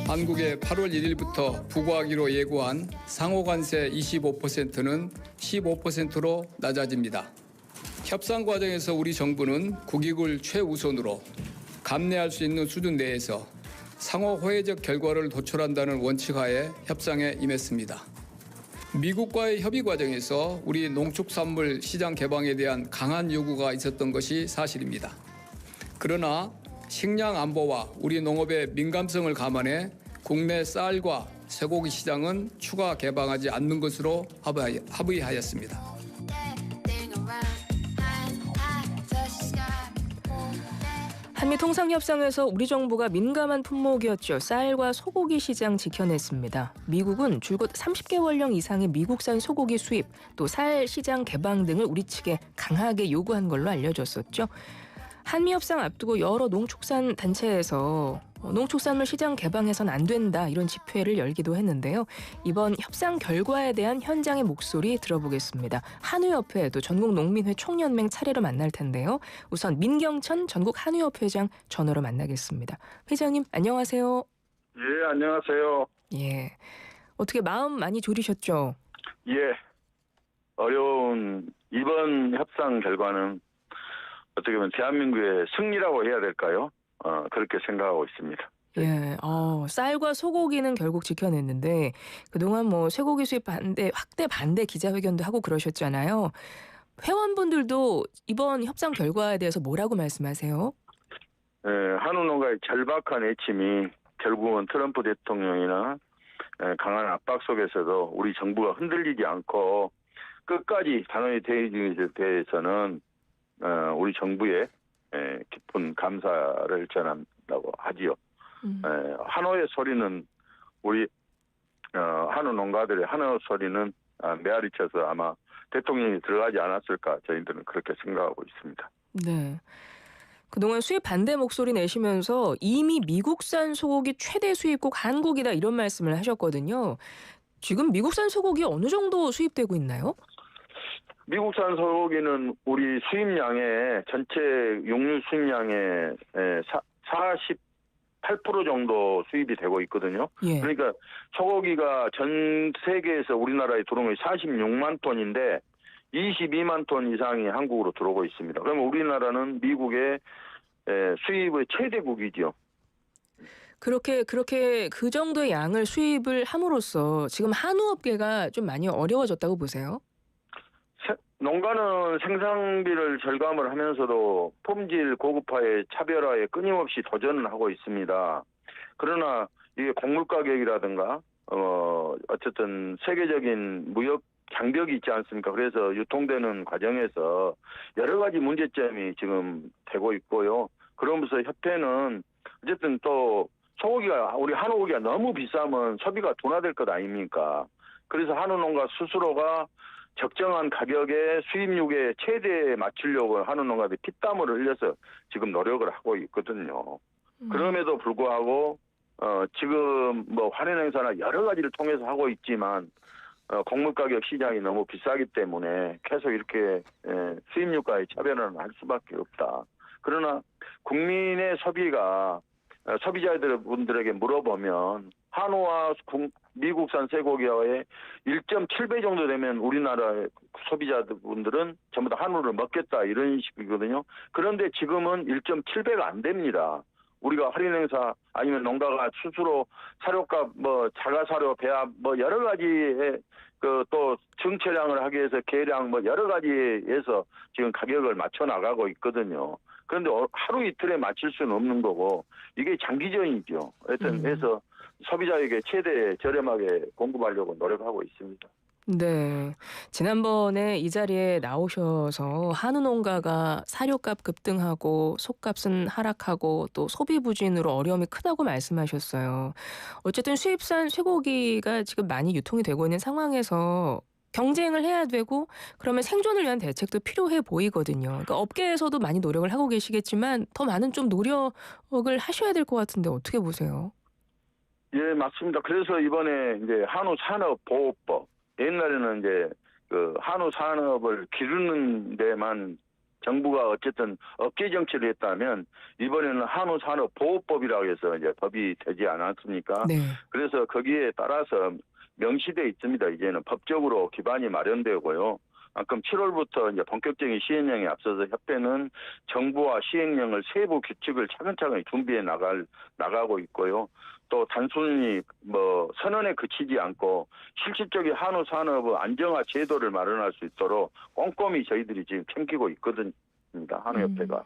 한국의 8월 1일부터 부과하기로 예고한 상호관세 25%는 15%로 낮아집니다. 협상 과정에서 우리 정부는 국익을 최우선으로 감내할 수 있는 수준 내에서 상호 호혜적 결과를 도출한다는 원칙하에 협상에 임했습니다. 미국과의 협의 과정에서 우리 농축산물 시장 개방에 대한 강한 요구가 있었던 것이 사실입니다. 그러나 식량 안보와 우리 농업의 민감성을 감안해 국내 쌀과 쇠고기 시장은 추가 개방하지 않는 것으로 합의하였습니다. 한미통상협상에서 우리 정부가 민감한 품목이었죠. 쌀과 소고기 시장 지켜냈습니다. 미국은 줄곧 30개월령 이상의 미국산 소고기 수입, 또 쌀 시장 개방 등을 우리 측에 강하게 요구한 걸로 알려졌었죠. 한미협상 앞두고 여러 농축산 단체에서 농축산물 시장 개방해서는 안 된다 이런 집회를 열기도 했는데요. 이번 협상 결과에 대한 현장의 목소리 들어보겠습니다. 한우협회 또 전국농민회 총연맹 차례로 만날 텐데요. 우선 민경천 전국한우협회장 전화로 만나겠습니다. 회장님 안녕하세요. 예, 안녕하세요. 예, 어떻게 마음 많이 졸이셨죠? 예, 어려운 이번 협상 결과는 어떻게 보면 대한민국의 승리라고 해야 될까요? 그렇게 생각하고 있습니다. 예, 쌀과 소고기는 결국 지켜냈는데 그동안 뭐 쇠고기 수입 반대, 확대 반대 기자회견도 하고 그러셨잖아요. 회원분들도 이번 협상 결과에 대해서 뭐라고 말씀하세요? 예, 한우 농가의 절박한 애침이 결국은 트럼프 대통령이나 강한 압박 속에서도 우리 정부가 흔들리지 않고 끝까지 단호히 대응에 대해서는 우리 정부에 깊은 감사를 전한다고 하지요. 한우의 소리는 우리 한우 농가들의 한우 소리는 메아리 쳐서 아마 대통령이 들어가지 않았을까 저희들은 그렇게 생각하고 있습니다. 네. 그동안 수입 반대 목소리 내시면서 이미 미국산 소고기 최대 수입국 한국이다 이런 말씀을 하셨거든요. 지금 미국산 소고기 어느 정도 수입되고 있나요? 미국산 소고기는 우리 수입량의 전체 육류 수입량의 48% 정도 수입이 되고 있거든요. 예. 그러니까 소고기가 전 세계에서 우리나라에 들어온 게 46만 톤인데 22만 톤 이상이 한국으로 들어오고 있습니다. 그러면 우리나라는 미국의 수입의 최대국이죠. 그렇게 그 정도의 양을 수입을 함으로써 지금 한우업계가 좀 많이 어려워졌다고 보세요? 농가는 생산비를 절감을 하면서도 품질 고급화에 차별화에 끊임없이 도전을 하고 있습니다. 그러나 이게 곡물 가격이라든가 어쨌든 세계적인 무역 장벽이 있지 않습니까? 그래서 유통되는 과정에서 여러 가지 문제점이 지금 되고 있고요. 그러면서 협회는 어쨌든 또 소고기가 우리 한우고기가 너무 비싸면 소비가 둔화될 것 아닙니까? 그래서 한우 농가 스스로가 적정한 가격에 수입육에 최대에 맞추려고 한우 농가들이 피땀을 흘려서 지금 노력을 하고 있거든요. 그럼에도 불구하고 지금 뭐 할인 행사나 여러 가지를 통해서 하고 있지만 곡물 가격 시장이 너무 비싸기 때문에 계속 이렇게 수입육과의 차별화는 할 수밖에 없다. 그러나 국민의 소비가 소비자분들에게 물어보면 한우와 미국산 쇠고기와의 1.7배 정도 되면 우리나라 소비자분들은 전부 다 한우를 먹겠다 이런 식이거든요. 그런데 지금은 1.7배가 안 됩니다. 우리가 할인 행사 아니면 농가가 스스로 사료값 뭐 자가사료 배합 뭐 여러 가지의 또 증체량을 하기 위해서 계량 뭐 여러 가지에서 지금 가격을 맞춰 나가고 있거든요. 그런데 하루 이틀에 맞출 수는 없는 거고 이게 장기전이죠. 하여튼 해서 소비자에게 최대 저렴하게 공급하려고 노력하고 있습니다. 네. 지난번에 이 자리에 나오셔서 한우 농가가 사료값 급등하고 속값은 하락하고 또 소비 부진으로 어려움이 크다고 말씀하셨어요. 어쨌든 수입산 쇠고기가 지금 많이 유통이 되고 있는 상황에서 경쟁을 해야 되고 그러면 생존을 위한 대책도 필요해 보이거든요. 그러니까 업계에서도 많이 노력을 하고 계시겠지만 더 많은 좀 노력을 하셔야 될 것 같은데 어떻게 보세요? 예, 맞습니다. 그래서 이번에 이제 한우 산업 보호법 옛날에는 이제 그 한우 산업을 기르는 데만 정부가 어쨌든 업계 정치를 했다면 이번에는 한우산업보호법이라고 해서 이제 법이 되지 않았습니까? 네. 그래서 거기에 따라서 명시되어 있습니다. 이제는 법적으로 기반이 마련되고요. 그럼 7월부터 이제 본격적인 시행령에 앞서서 협회는 정부와 시행령을 세부 규칙을 차근차근 준비해 나가고 있고요. 또 단순히 뭐 선언에 그치지 않고 실질적인 한우 산업의 안정화 제도를 마련할 수 있도록 꼼꼼히 저희들이 지금 챙기고 있거든요. 한우협회가.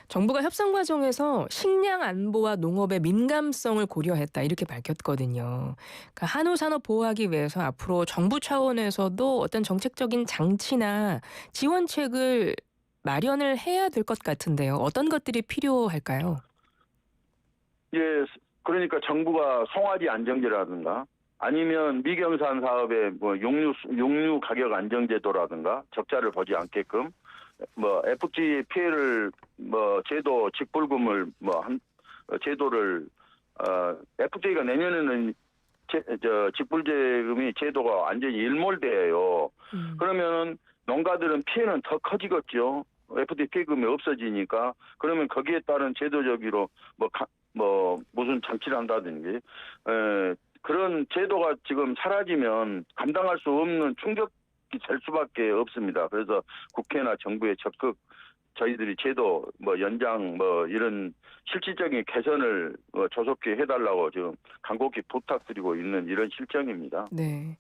정부가 협상 과정에서 식량 안보와 농업의 민감성을 고려했다 이렇게 밝혔거든요. 그러니까 한우 산업 보호하기 위해서 앞으로 정부 차원에서도 어떤 정책적인 장치나 지원책을 마련을 해야 될 것 같은데요. 어떤 것들이 필요할까요? 예, 그러니까 정부가 송아지 안정제라든가 아니면 미경산 사업의 뭐 육류 가격 안정제도라든가 적자를 보지 않게끔 뭐 FTA 피해를 뭐 제도 직불금을 제도를 FTA가 내년에는 직불제금이 제도가 완전히 일몰돼요. 그러면은 농가들은 피해는 더 커지겠죠. FTA 피해금이 없어지니까 그러면 거기에 따른 제도적으로 무슨 장치를 한다든지 그런 제도가 지금 사라지면 감당할 수 없는 충격이 될 수밖에 없습니다. 그래서 국회나 정부의 적극 저희들이 제도 연장 이런 실질적인 개선을 조속히 해달라고 지금 간곡히 부탁드리고 있는 이런 실정입니다. 네.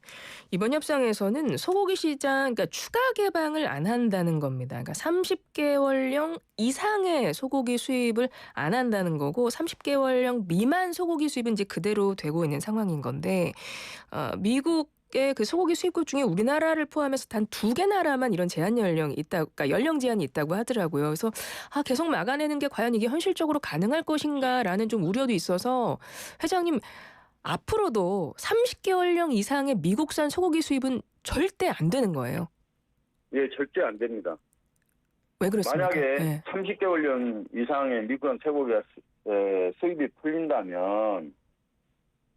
이번 협상에서는 소고기 시장 그러니까 추가 개방을 안 한다는 겁니다. 그러니까 30개월령 이상의 소고기 수입을 안 한다는 거고 30개월령 미만 소고기 수입은 이제 그대로 되고 있는 상황인 건데 미국의 그 소고기 수입국 중에 우리나라를 포함해서 단 2개 나라만 이런 제한 연령이 있다, 그러니까 연령 제한이 있다고 하더라고요. 그래서 계속 막아내는 게 과연 이게 현실적으로 가능할 것인가라는 좀 우려도 있어서 회장님 앞으로도 30개월령 이상의 미국산 소고기 수입은 절대 안 되는 거예요. 예, 절대 안 됩니다. 왜 그렇습니까? 만약에 네. 30개월령 이상의 미국산 쇠고기 수입이 풀린다면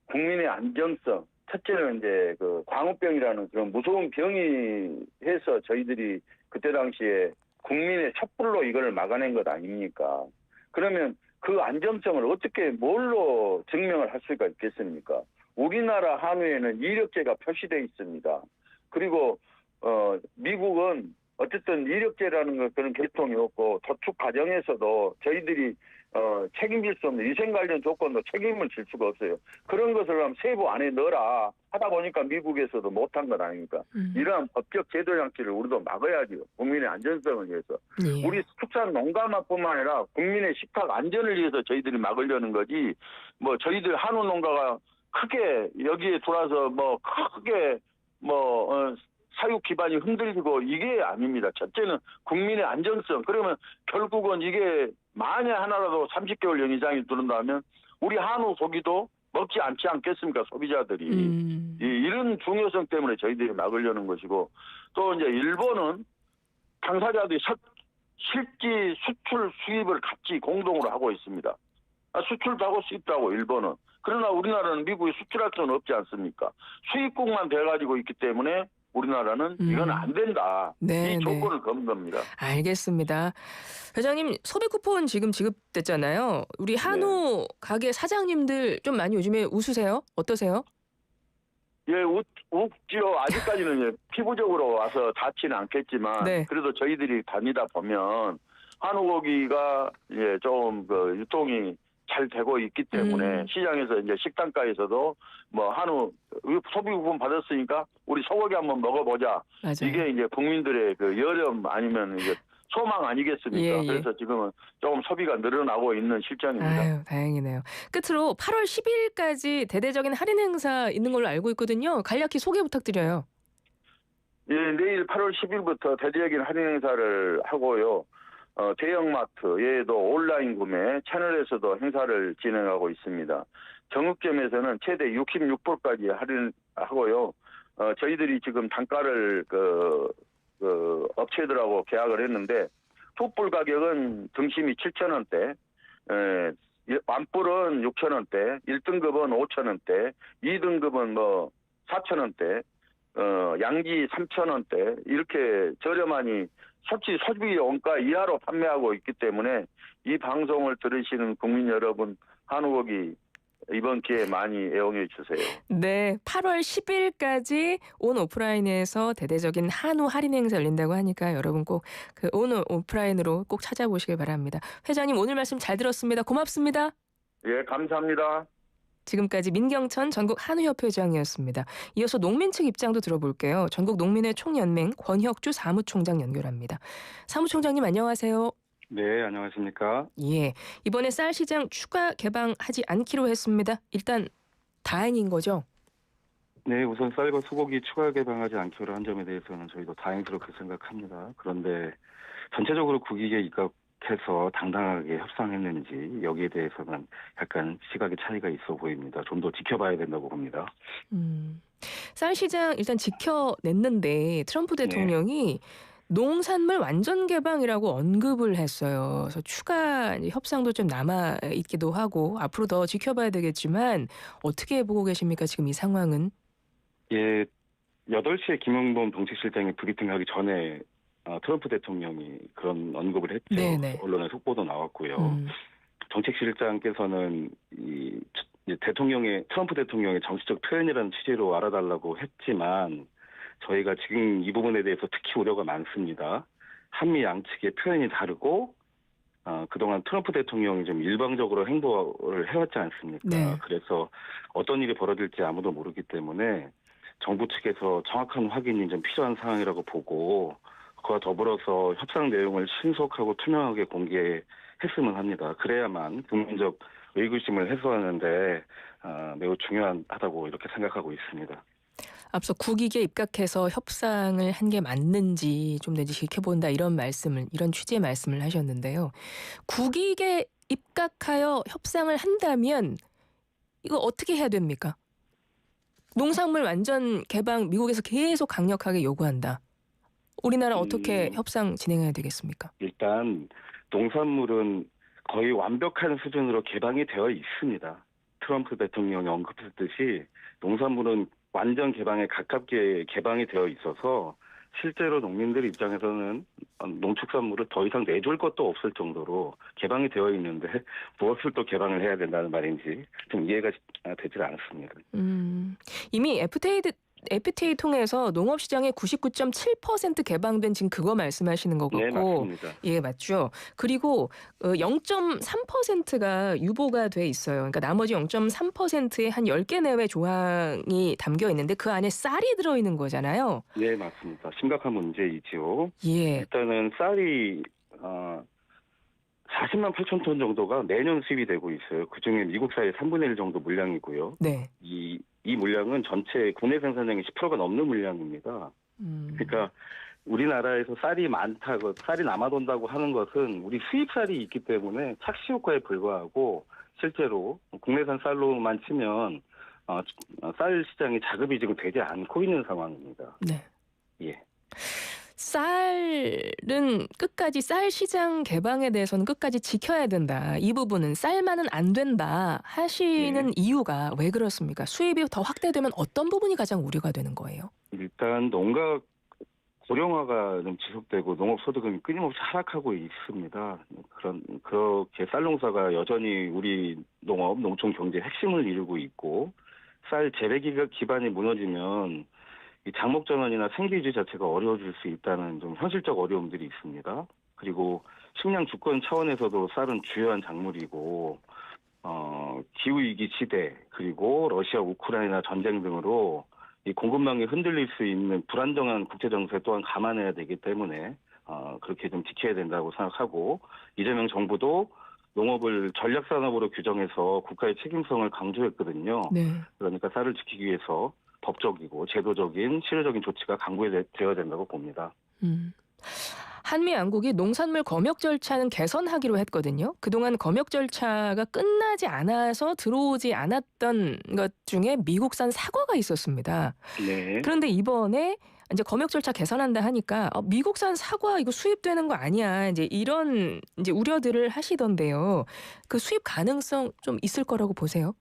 국민의 안정성, 첫째는 이제 그 광우병이라는 그런 무서운 병이 해서 저희들이 그때 당시에 국민의 촛불로 이걸 막아낸 것 아닙니까? 그러면 그 안정성을 어떻게 뭘로 증명을 할 수가 있겠습니까? 우리나라 한우에는 이력제가 표시되어 있습니다. 그리고 미국은 어쨌든 이력제라는 그런 계통이 없고 도축 과정에서도 저희들이 책임질 수 없는 위생 관련 조건도 책임을 질 수가 없어요. 그런 것을 그럼 세부 안에 넣어라 하다 보니까 미국에서도 못한 것 아닙니까? 이러한 법적 제도 장치를 우리도 막아야죠. 국민의 안전성을 위해서. 예. 우리 축산 농가만뿐만 아니라 국민의 식탁 안전을 위해서 저희들이 막으려는 거지. 저희들 한우 농가가 크게 여기에 들어와서 크게 사육 기반이 흔들리고 이게 아닙니다. 첫째는 국민의 안정성. 그러면 결국은 이게 만에 하나라도 30개월 이상이 들어온다면 우리 한우 고기도 먹지 않지 않겠습니까? 소비자들이. 이런 중요성 때문에 저희들이 막으려는 것이고 또 이제 일본은 당사자들이 실지 수출 수입을 같이 공동으로 하고 있습니다. 수출도 하고 수입도 하고 일본은. 그러나 우리나라는 미국에 수출할 수는 없지 않습니까? 수입국만 돼가지고 있기 때문에 우리나라는 이건 안 된다. 네, 이 조건을 건 겁니다. 알겠습니다. 회장님 소비 쿠폰 지금 지급됐잖아요. 우리 한우 가게 사장님들 좀 많이 요즘에 웃으세요? 어떠세요? 예, 웃지요. 아직까지는 피부적으로 와서 닿지는 않겠지만 네. 그래도 저희들이 다니다 보면 한우고기가 좀 유통이 잘 되고 있기 때문에 시장에서 이제 식단가에서도 한우 소비 쿠폰 받았으니까 우리 소고기 한번 먹어보자. 맞아요. 이게 이제 국민들의 그 여름 아니면 이제 소망 아니겠습니까? 예. 그래서 지금은 조금 소비가 늘어나고 있는 실정입니다. 아유, 다행이네요. 끝으로 8월 12일까지 대대적인 할인 행사 있는 걸로 알고 있거든요. 간략히 소개 부탁드려요. 예, 내일 8월 10일부터 대대적인 할인 행사를 하고요. 대형마트, 온라인 구매, 채널에서도 행사를 진행하고 있습니다. 정육점에서는 최대 66%까지 할인하고요. 저희들이 지금 단가를 업체들하고 계약을 했는데 풋불 가격은 등심이 7,000원대, 완불은 6,000원대, 1등급은 5,000원대, 2등급은 4,000원대, 양지 3,000원대 이렇게 저렴하니 섭취 소비 원가 이하로 판매하고 있기 때문에 이 방송을 들으시는 국민 여러분, 한우고기 이번 기회에 많이 애용해 주세요. 네, 8월 10일까지 온 오프라인에서 대대적인 한우 할인 행사 열린다고 하니까 여러분 꼭 그 온 오프라인으로 꼭 찾아보시길 바랍니다. 회장님 오늘 말씀 잘 들었습니다. 고맙습니다. 예, 감사합니다. 지금까지 민경천 전국 한우협회 회장이었습니다. 이어서 농민 측 입장도 들어볼게요. 전국 농민의 총연맹 권혁주 사무총장 연결합니다. 사무총장님 안녕하세요. 네, 안녕하십니까. 예, 이번에 쌀 시장 추가 개방하지 않기로 했습니다. 일단 다행인 거죠? 네, 우선 쌀과 소고기 추가 개방하지 않기로 한 점에 대해서는 저희도 다행스럽게 생각합니다. 그런데 전체적으로 국익에 입각해서 당당하게 협상했는지 여기에 대해서는 약간 시각의 차이가 있어 보입니다. 좀 더 지켜봐야 된다고 봅니다. 쌀 시장 일단 지켜냈는데 트럼프 대통령이 농산물 완전 개방이라고 언급을 했어요. 그래서 추가 협상도 좀 남아 있기도 하고 앞으로 더 지켜봐야 되겠지만 어떻게 보고 계십니까? 지금 이 상황은? 예, 8시에 김용범 정책실장이 브리핑하기 전에 트럼프 대통령이 그런 언급을 했죠. 네네. 언론에 속보도 나왔고요. 음, 정책실장께서는 트럼프 대통령의 정치적 표현이라는 취지로 알아달라고 했지만 저희가 지금 이 부분에 대해서 특히 우려가 많습니다. 한미 양측의 표현이 다르고 그동안 트럼프 대통령이 좀 일방적으로 행보를 해왔지 않습니까? 네. 그래서 어떤 일이 벌어질지 아무도 모르기 때문에 정부 측에서 정확한 확인이 좀 필요한 상황이라고 보고 그와 더불어서 협상 내용을 신속하고 투명하게 공개했으면 합니다. 그래야만 국민적 의구심을 해소하는데 매우 중요하다고 이렇게 생각하고 있습니다. 앞서 국익에 입각해서 협상을 한 게 맞는지 좀 더 지켜본다 이런 취지의 말씀을 하셨는데요. 국익에 입각하여 협상을 한다면 이거 어떻게 해야 됩니까? 농산물 완전 개방 미국에서 계속 강력하게 요구한다. 우리나라 어떻게 협상 진행해야 되겠습니까? 일단 농산물은 거의 완벽한 수준으로 개방이 되어 있습니다. 트럼프 대통령이 언급했듯이 농산물은 완전 개방에 가깝게 개방이 되어 있어서 실제로 농민들 입장에서는 농축산물을 더 이상 내줄 것도 없을 정도로 개방이 되어 있는데 무엇을 또 개방을 해야 된다는 말인지 좀 이해가 되질 않습니다. 이미 FTA 통해서 농업시장의 99.7% 개방된 지금 그거 말씀하시는 거고. 네, 맞습니다. 예, 맞죠. 그리고 0.3%가 유보가 돼 있어요. 그러니까 나머지 0.3%의 한 10개 내외 조항이 담겨 있는데 그 안에 쌀이 들어있는 거잖아요. 네, 맞습니다. 심각한 문제이지요. 예. 일단은 쌀이 40만 8천 톤 정도가 매년 수입이 되고 있어요. 그중에 미국 쌀의 3분의 1 정도 물량이고요. 네. 이 물량은 전체 국내 생산량의 10%가 넘는 물량입니다. 그러니까 우리나라에서 쌀이 많다고, 쌀이 남아돈다고 하는 것은 우리 수입쌀이 있기 때문에 착시 효과에 불과하고 실제로 국내산 쌀로만 치면 쌀 시장이 자급이 지금 되지 않고 있는 상황입니다. 네. 예. 쌀은 끝까지 쌀 시장 개방에 대해서는 끝까지 지켜야 된다. 이 부분은 쌀만은 안 된다 하시는 이유가 왜 그렇습니까? 수입이 더 확대되면 어떤 부분이 가장 우려가 되는 거예요? 일단 농가 고령화가 좀 지속되고 농업 소득은 끊임없이 하락하고 있습니다. 그렇게 쌀 농사가 여전히 우리 농업, 농촌 경제의 핵심을 이루고 있고 쌀 재배 기반이 무너지면 이 작목 전환이나 생계 유지 자체가 어려워질 수 있다는 좀 현실적 어려움들이 있습니다. 그리고 식량 주권 차원에서도 쌀은 주요한 작물이고 기후 위기 시대 그리고 러시아 우크라이나 전쟁 등으로 이 공급망이 흔들릴 수 있는 불안정한 국제 정세 또한 감안해야 되기 때문에 그렇게 좀 지켜야 된다고 생각하고 이재명 정부도 농업을 전략 산업으로 규정해서 국가의 책임성을 강조했거든요. 네. 그러니까 쌀을 지키기 위해서 법적이고 제도적인 실효적인 조치가 강구되어야 된다고 봅니다. 한미 양국이 농산물 검역 절차는 개선하기로 했거든요. 그동안 검역 절차가 끝나지 않아서 들어오지 않았던 것 중에 미국산 사과가 있었습니다. 네. 그런데 이번에 이제 검역 절차 개선한다 하니까 미국산 사과 이거 수입되는 거 아니야. 이런 우려들을 하시던데요. 그 수입 가능성 좀 있을 거라고 보세요?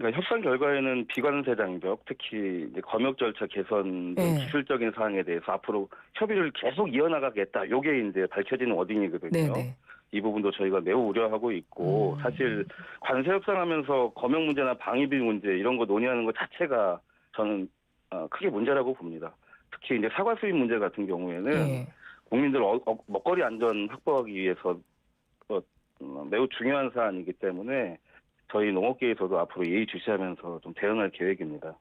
그러니까 협상 결과에는 비관세 장벽, 특히 이제 검역 절차 개선 등 네. 기술적인 사항에 대해서 앞으로 협의를 계속 이어나가겠다. 요게 이제 밝혀지는 워딩이거든요. 네네. 이 부분도 저희가 매우 우려하고 있고 사실 관세 협상하면서 검역 문제나 방위비 문제 이런 거 논의하는 것 자체가 저는 크게 문제라고 봅니다. 특히 이제 사과 수입 문제 같은 경우에는 예. 국민들 먹거리 안전 확보하기 위해서 매우 중요한 사안이기 때문에 저희 농업계에서도 앞으로 예의주시하면서 좀 대응할 계획입니다.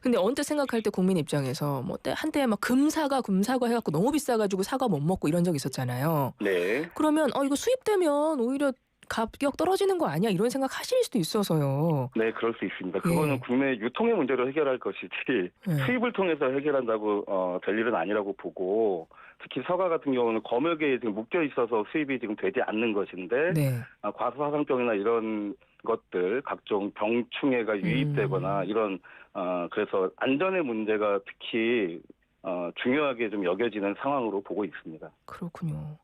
근데 언뜻 생각할 때 국민 입장에서 뭐 한때 막 금사과 해갖고 너무 비싸가지고 사과 못 먹고 이런 적 있었잖아요. 네. 그러면 이거 수입되면 오히려 가격 떨어지는 거 아니야 이런 생각 하실 수도 있어서요. 네, 그럴 수 있습니다. 그거는 예. 국내 유통의 문제로 해결할 것이지 예. 수입을 통해서 해결한다고 될 일은 아니라고 보고 특히 사과 같은 경우는 검역에 지금 묶여 있어서 수입이 지금 되지 않는 것인데 네. 과수화상병이나 이런 것들 각종 병충해가 유입되거나 이런 그래서 안전의 문제가 특히 중요하게 좀 여겨지는 상황으로 보고 있습니다. 그렇군요.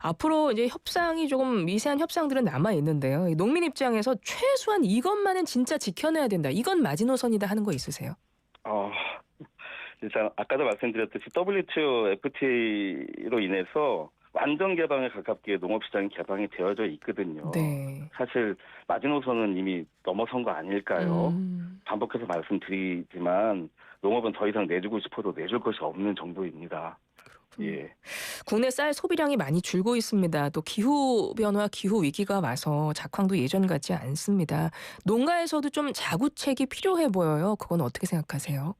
앞으로 이제 협상이 조금 미세한 협상들은 남아 있는데요. 농민 입장에서 최소한 이것만은 진짜 지켜내야 된다. 이건 마지노선이다 하는 거 있으세요? 일단 아까도 말씀드렸듯이 WTO FTA로 인해서 완전 개방에 가깝게 농업시장이 개방이 되어져 있거든요. 네. 사실 마지노선은 이미 넘어선 거 아닐까요? 반복해서 말씀드리지만 농업은 더 이상 내주고 싶어도 내줄 것이 없는 정도입니다. 예. 국내 쌀 소비량이 많이 줄고 있습니다. 또 기후 변화, 기후 위기가 와서 작황도 예전 같지 않습니다. 농가에서도 좀 자구책이 필요해 보여요. 그건 어떻게 생각하세요?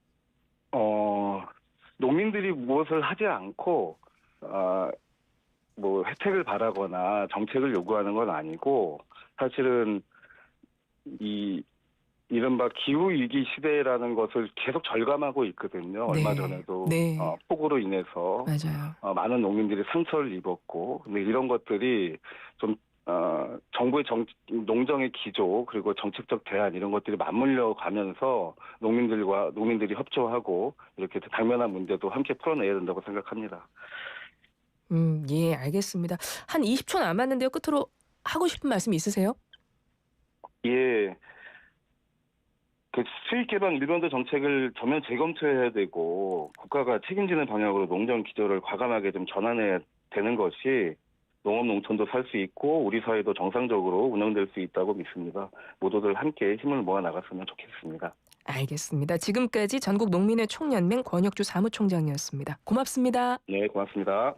농민들이 무엇을 하지 않고 뭐 혜택을 바라거나 정책을 요구하는 건 아니고 사실은 이른바 기후 위기 시대라는 것을 계속 절감하고 있거든요. 네. 얼마 전에도 네. 폭우로 인해서 맞아요. 많은 농민들이 상처를 입었고, 근데 이런 것들이 좀 정부의 농정의 기조 그리고 정책적 대안 이런 것들이 맞물려 가면서 농민들이 협조하고 이렇게 당면한 문제도 함께 풀어내야 된다고 생각합니다. 예, 알겠습니다. 한 20초 남았는데요. 끝으로 하고 싶은 말씀 있으세요? 예. 그 수익 개방 일본도 정책을 전면 재검토해야 되고 국가가 책임지는 방향으로 농정 기조를 과감하게 좀 전환해야 되는 것이 농업 농촌도 살 수 있고 우리 사회도 정상적으로 운영될 수 있다고 믿습니다. 모두들 함께 힘을 모아 나갔으면 좋겠습니다. 알겠습니다. 지금까지 전국농민회 총연맹 권혁주 사무총장이었습니다. 고맙습니다. 네, 고맙습니다.